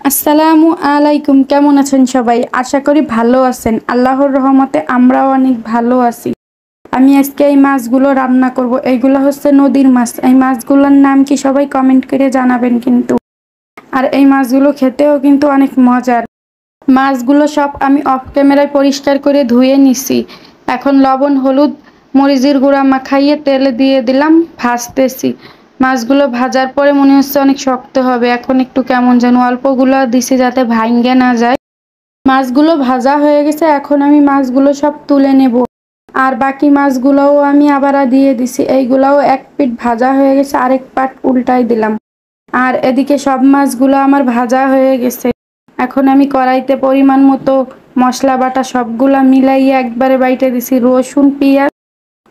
আসসালামু আলাইকুম, কেমন আছেন সবাই? আশা করি ভালো আছেন। আল্লাহর রহমতে আমরাও অনেক ভালো আছি। আমি আজকে এই মাছগুলো রান্না করব। এইগুলো হচ্ছে নদীর মাছ। এই মাছগুলোর নাম কি সবাই কমেন্ট করে জানাবেন কিন্তু। আর এই মাছগুলো খেতেও কিন্তু অনেক মজার। মাছগুলো সব আমি অফ ক্যামেরায় পরিষ্কার করে ধুয়ে নিছি। এখন লবণ, হলুদ, মরিচের গুঁড়া মাখাইয়ে তেলে দিয়ে দিলাম, ভাজতেছি। মাছগুলো ভাজার পরে মনে হচ্ছে অনেক শক্ত হবে। এখন একটু কেমন যেন অল্পগুলো দিছি যাতে ভাঙ্গে না যায়। মাছগুলো ভাজা হয়ে গেছে, এখন আমি মাছগুলো সব তুলে নেব। আর বাকি মাছগুলোও আমি আবার দিয়ে দিছি। এইগুলাও এক পিঠ ভাজা হয়ে গেছে, আরেক পাট উল্টাই দিলাম। আর এদিকে সব মাছগুলো আমার ভাজা হয়ে গেছে। এখন আমি কড়াইতে পরিমাণ মতো মশলা বাটা সবগুলা মিলাইয়ে একবারে বাইটে দিছি। রসুন, পেঁয়াজ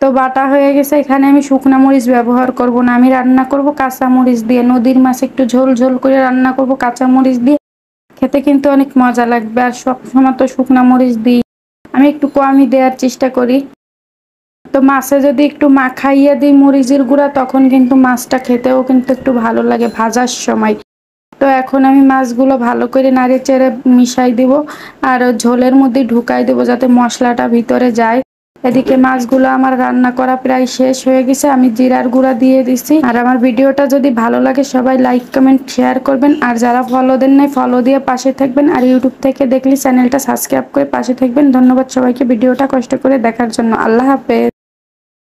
তো বাটা হয়ে গেছে। এখানে আমি শুকনা মরিচ ব্যবহার করব না, আমি রান্না করব কাঁচা মরিচ দিয়ে। নদীর মাছ একটু ঝোল ঝোল করে রান্না করব কাঁচা মরিচ দিয়ে, খেতে কিন্তু অনেক মজা লাগবে। আর সবসময় তো শুকনা মরিচ দিই, আমি একটু কমই দেওয়ার চেষ্টা করি। তো মাছে যদি একটু মাখাইয়া দিই মরিচের গুঁড়া, তখন কিন্তু মাছটা খেতেও কিন্তু একটু ভালো লাগে ভাজার সময়। তো এখন আমি মাছগুলো ভালো করে নাড়ে চেড়ে মিশাই দিব আর ঝোলের মধ্যে ঢুকাই দেবো যাতে মশলাটা ভিতরে যায়। এদিকে মাছগুলো আমার রান্না করা প্রায় শেষ হয়ে গেছে। আমি জিরার গুঁড়া দিয়ে দিছি। আর আমার ভিডিওটা যদি ভালো লাগে সবাই লাইক, কমেন্ট, শেয়ার করবেন। আর যারা ফলো দেন নাই ফলো দিয়ে পাশে থাকবেন। আর ইউটিউব থেকে দেখলে চ্যানেলটা সাবস্ক্রাইব করে পাশে থাকবেন। ধন্যবাদ সবাইকে ভিডিওটা কষ্ট করে দেখার জন্য। আল্লাহ হাফেজ।